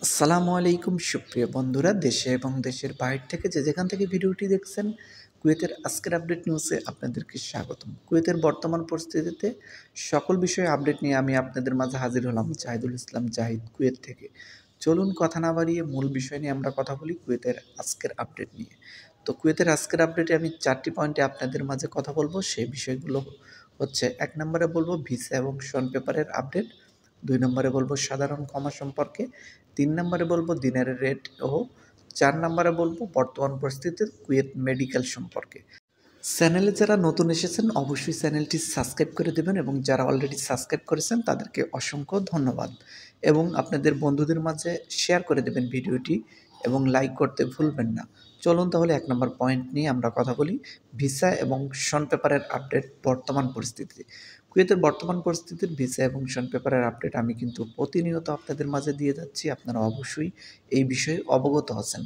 আসসালামু আলাইকুম সুপ্রিয় বন্ধুরা, দেশে এবং দেশের বাইরে থেকে যে যেখান থেকে ভিডিওটি দেখছেন, কুয়েতের আজকের আপডেট নিউজে আপনাদেরকে স্বাগতম। কুয়েতের বর্তমান পরিস্থিতিতে সকল বিষয়ে আপডেট নিয়ে আমি আপনাদের মাঝে হাজির হলাম, জাহিদুল ইসলাম জাহিদ, কুয়েত থেকে। চলুন কথা না বাড়িয়ে মূল বিষয় নিয়ে আমরা কথা বলি, কুয়েতের আজকের আপডেট নিয়ে। তো কুয়েতের আজকের আপডেটে আমি 4টি পয়েন্টে আপনাদের মাঝে কথা বলবো। সেই বিষয়গুলো হচ্ছে, 1 নম্বরে বলবো ভিসা এবং শন পেপারের আপডেট, 2 নম্বরে বলবো সাধারণ ক্ষমা সম্পর্কে, 3 নম্বরে বলবো দিনের রেট ও 4 নম্বরে বলবো বর্তমান পরিস্থিতির কুয়েত মেডিকেল সম্পর্কে। চ্যানেলে যারা নতুন এসেছেন অবশ্যই চ্যানেলটি সাবস্ক্রাইব করে দেবেন, এবং যারা অলরেডি সাবস্ক্রাইব করেছেন তাদেরকে অসংখ্য ধন্যবাদ, এবং আপনাদের বন্ধুদের মাঝে শেয়ার করে দেবেন ভিডিওটি, এবং লাইক করতে ভুলবেন না। চলুন তাহলে 1 নম্বর পয়েন্ট নিয়ে আমরা কথা বলি, ভিসা এবং শন পেপারের আপডেট বর্তমান পরিস্থিতি। কুয়েতের বর্তমান পরিস্থিতির ভিসা এবং শন পেপারের আপডেট আমি কিন্তু প্রতিনিয়ত আপনাদের মাঝে দিয়ে যাচ্ছি, আপনারা অবশ্যই এই বিষয়ে অবগত আছেন।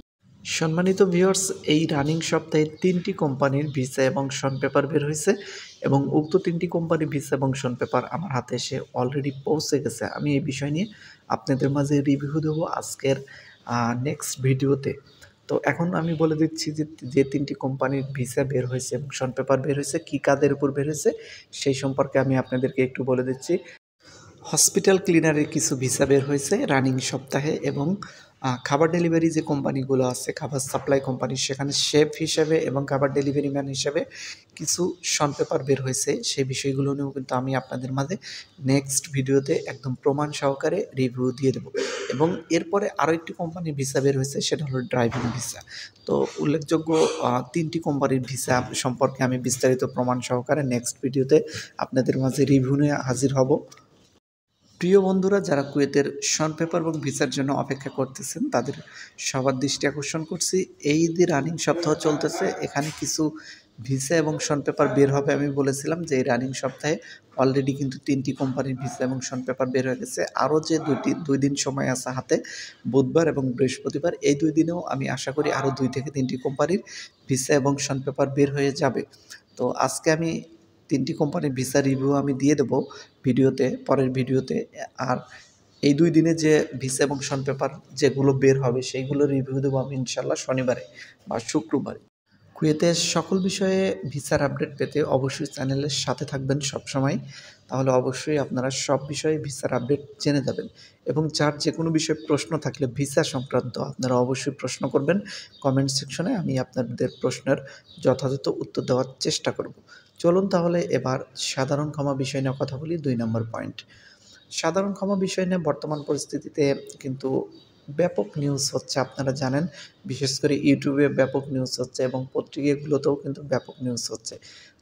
সম্মানিত ভিউয়ার্স, এই রানিং সপ্তাহে 3টি কোম্পানির ভিসা এবং শন পেপার বের হয়েছে, এবং উক্ত 3টি কোম্পানির ভিসা এবং শন পেপার আমার হাতে এসে অলরেডি পৌঁছে গেছে। আমি এই বিষয় নিয়ে আপনাদের মাঝে রিভিউ দেবো আজকের নেক্সট ভিডিওতে। তো এখন আমি বলে দিচ্ছি যে 3টি কোম্পানির ভিসা বের হয়েছে এবং শন পেপার বের হয়েছে, কী কাদের উপর বের হয়েছে সেই সম্পর্কে আমি আপনাদেরকে একটু বলে দিচ্ছি। হসপিটাল ক্লিনারের কিছু ভিসা বের হয়েছে রানিং সপ্তাহে, এবং খাবার ডেলিভারি যে কোম্পানিগুলো আছে, খাবার সাপ্লাই কোম্পানি, সেখানে শেফ হিসেবে এবং খাবার ডেলিভারি ম্যান হিসেবে কিছু শন পেপার বের হয়েছে। সেই বিষয়গুলো নিয়েও কিন্তু আমি আপনাদের মাঝে নেক্সট ভিডিওতে একদম প্রমাণ সহকারে রিভিউ দিয়ে দেবো। এবং এরপরে আরও একটি কোম্পানির ভিসা বের হয়েছে, সেটা হলো ড্রাইভিং ভিসা। তো উল্লেখযোগ্য 3টি কোম্পানির ভিসা সম্পর্কে আমি বিস্তারিত প্রমাণ সহকারে নেক্সট ভিডিওতে আপনাদের মাঝে রিভিউ নিয়ে হাজির হব। প্রিয় বন্ধুরা, যারা কুয়েতের শন পেপার এবং ভিসার জন্য অপেক্ষা করতেছেন তাদের সবার দৃষ্টি আকর্ষণ করছি, এই যে রানিং সপ্তাহ চলতেছে, এখানে কিছু ভিসা এবং শন পেপার বের হবে। আমি বলেছিলাম যে এই রানিং সপ্তাহে অলরেডি কিন্তু 3টি কোম্পানির ভিসা এবং শন পেপার বের হয়ে গেছে। আরও যে 2 দিন সময় আছে হাতে, বুধবার এবং বৃহস্পতিবার, এই 2 দিনেও আমি আশা করি আরও 2 থেকে 3টি কোম্পানির ভিসা এবং শন পেপার বের হয়ে যাবে। তো আজকে আমি 3টি কোম্পানির ভিসা রিভিউ আমি দিয়ে দেবো ভিডিওতে, পরের ভিডিওতে। আর এই 2 দিনে যে ভিসা এবং শন পেপার যেগুলো বের হবে সেইগুলো রিভিউ দেবো আমি ইনশাল্লাহ শনিবারে বা শুক্রবারে। কুয়েতের সকল বিষয়ে ভিসার আপডেট পেতে অবশ্যই চ্যানেলের সাথে থাকবেন সবসময়, তাহলে অবশ্যই আপনারা সব বিষয়ে ভিসার আপডেট জেনে যাবেন। এবং যার যে কোনো বিষয়ে প্রশ্ন থাকলে ভিসা সংক্রান্ত আপনারা অবশ্যই প্রশ্ন করবেন কমেন্ট সেকশনে, আমি আপনাদের প্রশ্নের যথাযথ উত্তর দেওয়ার চেষ্টা করব। চলুন তাহলে এবার সাধারণ ক্ষমা বিষয় নিয়ে কথা বলি, 2 নম্বর পয়েন্ট। সাধারণ ক্ষমা বিষয় নিয়ে বর্তমান পরিস্থিতিতে কিন্তু ব্যাপক নিউজ হচ্ছে, আপনারা জানেন। বিশেষ করে ইউটিউবে ব্যাপক নিউজ হচ্ছে এবং পত্রিকাগুলোতেও কিন্তু ব্যাপক নিউজ হচ্ছে।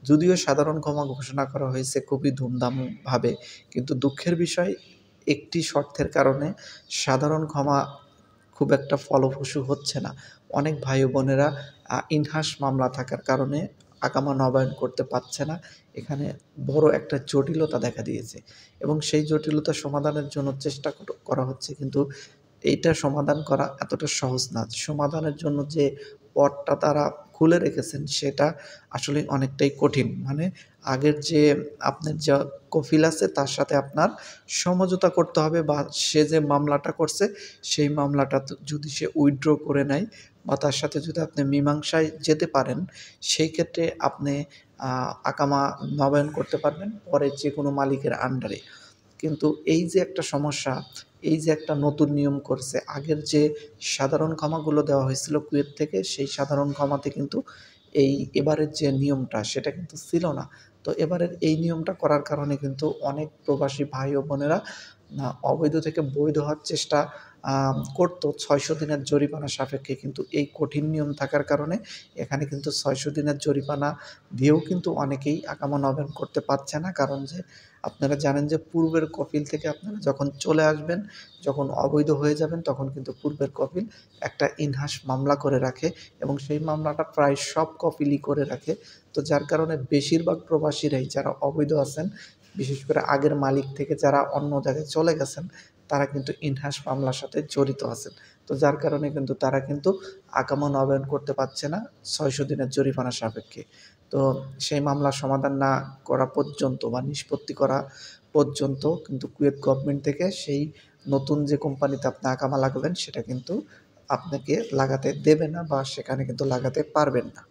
যদিও সাধারণ ক্ষমা ঘোষণা করা হয়েছে খুবই ধুমধামভাবে, কিন্তু দুঃখের বিষয়, একটি শর্তের কারণে সাধারণ ক্ষমা খুব একটা ফলপ্রসূ হচ্ছে না। অনেক ভাই ও বোনেরা ইনহাস মামলা থাকার কারণে আকামা নবায়ন করতে পারছে না। এখানে বড় একটা জটিলতা দেখা দিয়েছে, এবং সেই জটিলতা সমাধানের জন্য চেষ্টা করা হচ্ছে, কিন্তু এইটা সমাধান করা এতটা সহজ না। সমাধানের জন্য যে পথটা তারা খুলে রেখেছেন সেটা আসলে অনেকটাই কঠিন। মানে আগের যে আপনার যা কফিল আছে তার সাথে আপনার সমঝোতা করতে হবে, বা সে যে মামলাটা করছে সেই মামলাটা যদি সে উইথড্র করে নেয় বা তার সাথে যদি আপনি মীমাংসায় যেতে পারেন, সেই ক্ষেত্রে আপনি আকামা নবায়ন করতে পারবেন পরে যে কোনো মালিকের আন্ডারে। কিন্তু এই যে একটা সমস্যা, এই যে একটা নতুন নিয়ম করছে, আগের যে সাধারণ ক্ষমাগুলো দেওয়া হয়েছিল কুয়েত থেকে, সেই সাধারণ ক্ষমাতে কিন্তু এবারের যে নিয়মটা সেটা কিন্তু ছিল না। তো এবারের এই নিয়মটা করার কারণে কিন্তু অনেক প্রবাসী ভাই ও বোনেরা অবৈধ থেকে বৈধ হওয়ার চেষ্টা করতো 600 দিনের জরিমানা সাপেক্ষে, কিন্তু এই কঠিন নিয়ম থাকার কারণে এখানে কিন্তু 600 দিনের জরিমানা দিয়েও কিন্তু অনেকেই আকামা নবায়ন করতে পারছে না। কারণ যে আপনারা জানেন যে পূর্বের কফিল থেকে আপনারা যখন চলে আসবেন, যখন অবৈধ হয়ে যাবেন, তখন কিন্তু পূর্বের কফিল একটা ইনহাস মামলা করে রাখে, এবং সেই মামলাটা প্রায় সব কফিলই করে রাখে। তো যার কারণে বেশিরভাগ প্রবাসীরাই যারা অবৈধ আছেন, বিশেষ করে আগের মালিক থেকে যারা অন্য জায়গায় চলে গেছেন, তারা কিন্তু ইনহাস মামলার সাথে জড়িত আছেন। তো যার কারণে কিন্তু তারা কিন্তু আকামা নবায়ন করতে পারছে না 600 দিনের জরিমানা সাপেক্ষে। তো সেই মামলার সমাধান না করা পর্যন্ত বা নিষ্পত্তি করা পর্যন্ত কিন্তু কুয়েত গভর্নমেন্ট থেকে সেই নতুন যে কোম্পানিতে আপনি আকামা লাগাবেন সেটা কিন্তু আপনাকে লাগাতে দেবে না বা সেখানে কিন্তু লাগাতে পারবেন না।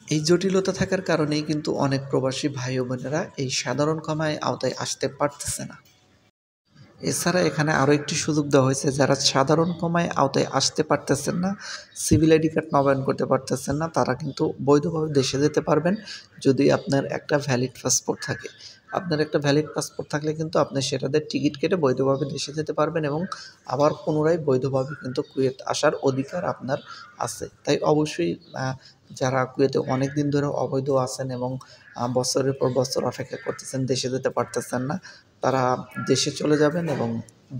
এই জটিলতা থাকার কারণেই কিন্তু অনেক প্রবাসী ভাই ও বোনেরা এই সাধারণ ক্ষমায় আওতায় আসতে পারতেছে না। এছাড়া এখানে আরও একটি সুযোগ দেওয়া হয়েছে, যারা সাধারণ ক্ষমায় আওতায় আসতে পারতেছেন না, সিভিল আইডি কার্ড নবায়ন করতে পারতেছেন না, তারা কিন্তু বৈধভাবে দেশে যেতে পারবেন যদি আপনার একটা ভ্যালিড পাসপোর্ট থাকে। আপনার একটা ভ্যালিড পাসপোর্ট থাকলে কিন্তু আপনি সেটাতে টিকিট কেটে বৈধভাবে দেশে যেতে পারবেন এবং আবার পুনরায় বৈধভাবে কিন্তু কুয়েত আসার অধিকার আপনার আছে। তাই অবশ্যই যারা কুয়েতে অনেক দিন ধরে অবৈধ আছেন এবং বছরের পর বছর অপেক্ষা করতেছেন, দেশে যেতে পারতেছেন না, তারা দেশে চলে যাবেন এবং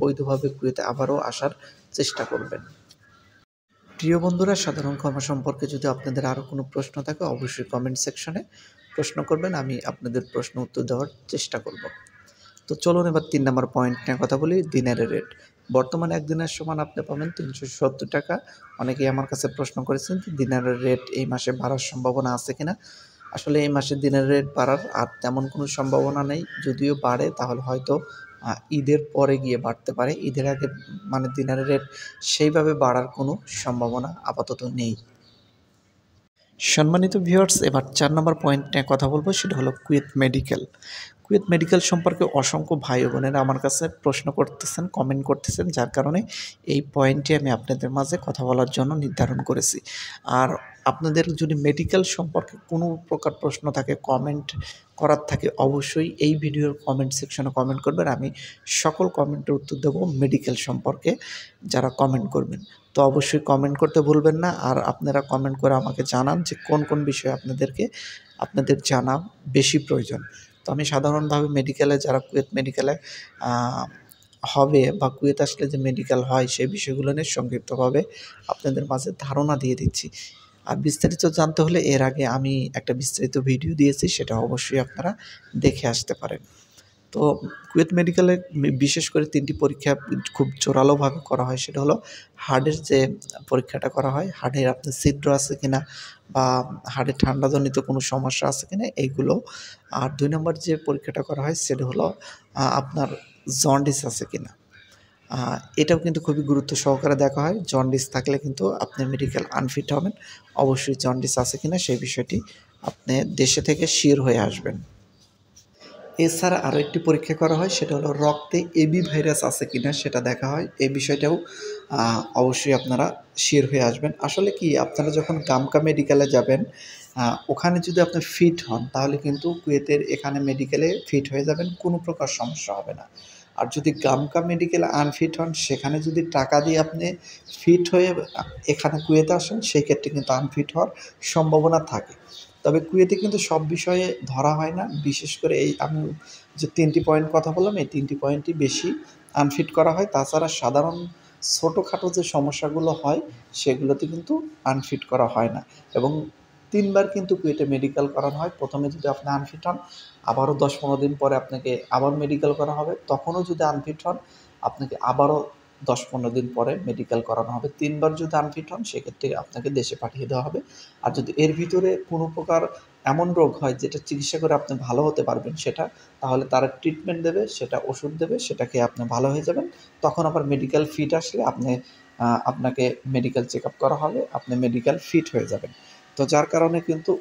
বৈধভাবে কুয়েতে আবারও আসার চেষ্টা করবেন। প্রিয় বন্ধুরা, সাধারণ ক্ষমা সম্পর্কে যদি আপনাদের আরও কোনো প্রশ্ন থাকে অবশ্যই কমেন্ট সেকশনে প্রশ্ন করবেন, আমি আপনাদের প্রশ্ন উত্তর দেওয়ার চেষ্টা করব। তো চলুন এবার 3 নম্বর পয়েন্ট নিয়ে কথা বলি, দিনের রেট। বর্তমানে একদিনের সমান আপনি পাবেন 370 টাকা। অনেকেই আমার কাছে প্রশ্ন করেছেন যে দিনের রেট এই মাসে বাড়ার সম্ভাবনা আছে কিনা। আসলে এই মাসে দিনের রেট বাড়ার আর তেমন কোনো সম্ভাবনা নেই। যদিও বাড়ে তাহলে হয়তো ঈদের পরে গিয়ে বাড়তে পারে। ঈদের আগে মানে দিনের রেট সেইভাবে বাড়ার কোনো সম্ভাবনা আপাতত নেই। সম্মানিত ভিউয়ার্স, এবার 4 নম্বর পয়েন্ট নিয়ে কথা বলবো, সেটা হলো কুয়েত মেডিকেল। কুয়েত মেডিকেল সম্পর্কে অসংখ্য ভাই ও বোনেরা আমার কাছে প্রশ্ন করতেছেন, কমেন্ট করতেছেন, যার কারণে এই পয়েন্টটি আমি আপনাদের মাঝে কথা বলার জন্য নির্ধারণ করেছি। আর আপনাদের যদি মেডিকেল সম্পর্কে কোনো প্রকার প্রশ্ন থাকে, কমেন্ট করার থাকে, অবশ্যই এই ভিডিওর কমেন্ট সেকশনে কমেন্ট করবেন। আমি সকল কমেন্টের উত্তর দেবো মেডিকেল সম্পর্কে যারা কমেন্ট করবেন। তো অবশ্যই কমেন্ট করতে ভুলবেন না। আর আপনারা কমেন্ট করে আমাকে জানান যে কোন কোন বিষয়ে আপনাদের জানা বেশি প্রয়োজন। তো আমি সাধারণভাবে মেডিকেলে, যারা কুয়েত মেডিকেলে হবে বা কুয়েত আসলে যে মেডিকেল হয় সেই বিষয়গুলো নিয়ে সংক্ষিপ্তভাবে আপনাদের মাঝে ধারণা দিয়ে দিচ্ছি। আর বিস্তারিত জানতে হলে এর আগে আমি একটা বিস্তারিত ভিডিও দিয়েছি, সেটা অবশ্যই আপনারা দেখে আসতে পারেন। তো কুয়েত মেডিকেলে বিশেষ করে 3টি পরীক্ষা খুব জোরালোভাবে করা হয়। সেটা হলো হার্টের যে পরীক্ষাটা করা হয়, হার্টের আপনার ছিদ্র আছে কিনা বা হার্টে ঠান্ডাজনিত কোনো সমস্যা আছে কিনা এইগুলো। আর 2 নম্বর যে পরীক্ষাটা করা হয় সেটা হলো আপনার জন্ডিস আছে কিনা। এটাও কিন্তু খুবই গুরুত্ব সহকারে দেখা হয়। জন্ডিস থাকলে কিন্তু আপনি মেডিকেল আনফিট হবেন। অবশ্যই জন্ডিস আছে কিনা সেই বিষয়টি আপনি দেশে থেকে শিওর হয়ে আসবেন। এছাড়া আরও একটি পরীক্ষা করা হয়, সেটা হলো রক্তে এবি ভাইরাস আছে কিনা সেটা দেখা হয়। এই বিষয়টাও অবশ্যই আপনারা শিওর হয়ে আসবেন। আসলে কি, আপনারা যখন গামকা মেডিকেলে যাবেন, ওখানে যদি আপনি ফিট হন তাহলে কিন্তু কুয়েতের এখানে মেডিকেলে ফিট হয়ে যাবেন, কোনো প্রকার সমস্যা হবে না। আর যদি গামকা মেডিকেলে আনফিট হন, সেখানে যদি টাকা দিয়ে আপনি ফিট হয়ে এখানে কুয়েতে আসেন, সেই ক্ষেত্রে কিন্তু আনফিট হওয়ার সম্ভাবনা থাকে। তবে কুয়েতে কিন্তু সব বিষয়ে ধরা হয় না। বিশেষ করে এই আমি যে 3টি পয়েন্ট কথা বললাম, এই 3টি পয়েন্টই বেশি আনফিট করা হয়। তাছাড়া সাধারণ ছোটোখাটো যে সমস্যাগুলো হয় সেগুলোতে কিন্তু আনফিট করা হয় না। এবং 3 বার কিন্তু কুয়েটে মেডিকেল করানো হয়। প্রথমে যদি আপনি আনফিট হন, আবারও 10-15 দিন পরে আপনাকে আবার মেডিকেল করা হবে। তখনও যদি আনফিট হন, আপনাকে আবারও 10-15 দিন পরে মেডিকেল করানো হবে। 3 বার যদি আনফিট হন, সেক্ষেত্রে আপনাকে দেশে পাঠিয়ে দেওয়া হবে। আর যদি এর ভিতরে কোনো প্রকার এমন রোগ হয় যেটা চিকিৎসা করে আপনি ভালো হতে পারবেন সেটা, তাহলে তারা ট্রিটমেন্ট দেবে, সেটা ওষুধ দেবে, সেটা খেয়ে আপনি ভালো হয়ে যাবেন। তখন আবার মেডিকেল ফিট আসলে আপনাকে মেডিকেল চেকআপ করা হবে, আপনি মেডিকেল ফিট হয়ে যাবেন। তো যার কারণে কিন্তু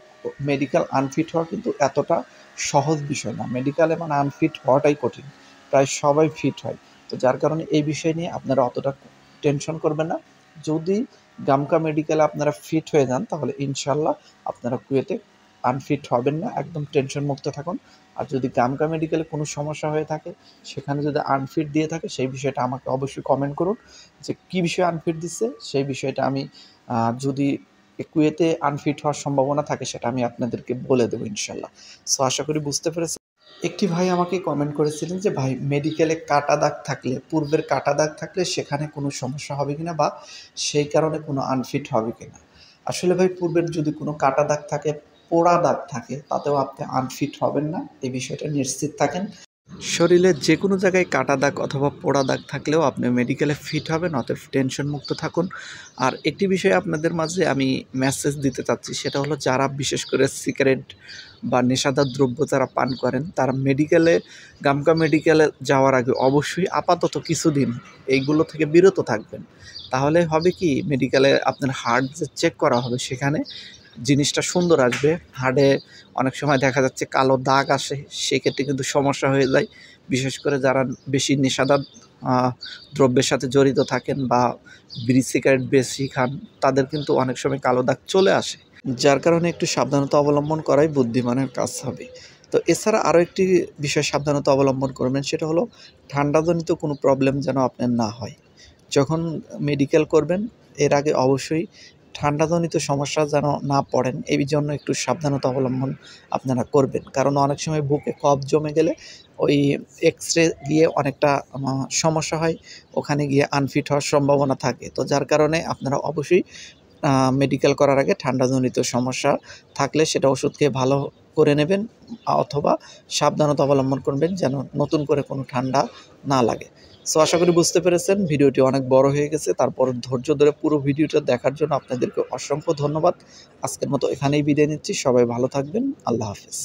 মেডিকেল আনফিট হওয়া কিন্তু এতটা সহজ বিষয় না। মেডিকেলে মানে আনফিট হওয়াটাই কঠিন। প্রায় সবাই ফিট হয়। তো যার কারণে এই বিষয় নিয়ে আপনারা অতটা টেনশন করবেন না। যদি গামকা মেডিকেলে আপনারা ফিট হয়ে যান তাহলে ইনশাল্লাহ আপনারা কুয়েতে আনফিট হবেন না, একদম টেনশন মুক্ত থাকুন। আর যদি গামকা মেডিকেলে কোনো সমস্যা হয়ে থাকে, সেখানে যদি আনফিট দিয়ে থাকে, সেই বিষয়টা আমাকে অবশ্যই কমেন্ট করুন যে কী বিষয়ে আনফিট দিচ্ছে। সেই বিষয়টা আমি যদি কুয়েতে আনফিট হওয়ার সম্ভাবনা থাকে সেটা আমি আপনাদেরকে বলে দেবো ইনশাল্লাহ। সো আশা করি বুঝতে পেরেছেন। একটি ভাই আমাকে কমেন্ট করেছিলেন যে ভাই, মেডিকেলে কাটা দাগ থাকলে, পূর্বের কাটা দাগ থাকলে সেখানে কোনো সমস্যা হবে কিনা বা সেই কারণে কোনো আনফিট হবে কিনা। আসলে ভাই, পূর্বের যদি কোনো কাটা দাগ থাকে, পোড়া দাগ থাকে, তাতেও আপনি আনফিট হবেন না, এই বিষয়টা নিশ্চিত থাকেন। শরীরে যে কোনো জায়গায় কাটা দাগ অথবা পোড়া দাগ থাকলেও আপনি মেডিকেলে ফিট হবেন, অতএব টেনশন মুক্ত থাকুন। আর একটি বিষয় আপনাদের মাঝে আমি মেসেজ দিতে চাচ্ছি, সেটা হলো যারা বিশেষ করে সিগারেট বা নেশাদার দ্রব্য যারা পান করেন তারা গামকা মেডিকেলে যাওয়ার আগে অবশ্যই আপাতত কিছুদিন এইগুলো থেকে বিরত থাকবেন। তাহলে হবে কি, মেডিকেলে আপনার হার্ট যে চেক করা হবে সেখানে জিনিসটা সুন্দর আসবে। হার্টে অনেক সময় দেখা যাচ্ছে কালো দাগ আসে, সেক্ষেত্রে কিন্তু সমস্যা হয়ে যায়। বিশেষ করে যারা বেশি নেশাদার দ্রব্যের সাথে জড়িত থাকেন বা বিড়ি সিগারেট বেশি খান, তাদের কিন্তু অনেক সময় কালো দাগ চলে আসে, যার কারণে একটু সাবধানতা অবলম্বন করাই বুদ্ধিমানের কাজ হবে। তো এছাড়া আরও একটি বিষয় সাবধানতা অবলম্বন করবেন, সেটা হলো ঠান্ডাজনিত কোনো প্রবলেম যেন আপনার না হয়। যখন মেডিকেল করবেন এর আগে অবশ্যই ঠান্ডাজনিত সমস্যা যেন না পড়েন, এই জন্য একটু সাবধানতা অবলম্বন আপনারা করবেন। কারণ অনেক সময় বুকে কফ জমে গেলে ওই এক্স-রে গিয়ে অনেকটা সমস্যা হয়, ওখানে গিয়ে আনফিট হওয়ার সম্ভাবনা থাকে। তো যার কারণে আপনারা অবশ্যই মেডিকেল করার আগে ঠান্ডাজনিত সমস্যা থাকলে সেটা ওষুধ খেয়ে ভালো করে নেবেন, অথবা সাবধানতা অবলম্বন করবেন যেন নতুন করে কোনো ঠান্ডা না লাগে। সো আশা করি বুঝতে পেরেছেন, ভিডিওটি অনেক বড় হয়ে গেছে, তারপর ধৈর্য ধরে পুরো ভিডিওটা দেখার জন্য আপনাদেরকে অসংখ্য ধন্যবাদ। আজকের মতো এখানেই বিদায় নিচ্ছি। সবাই ভালো থাকবেন। আল্লাহ হাফেজ।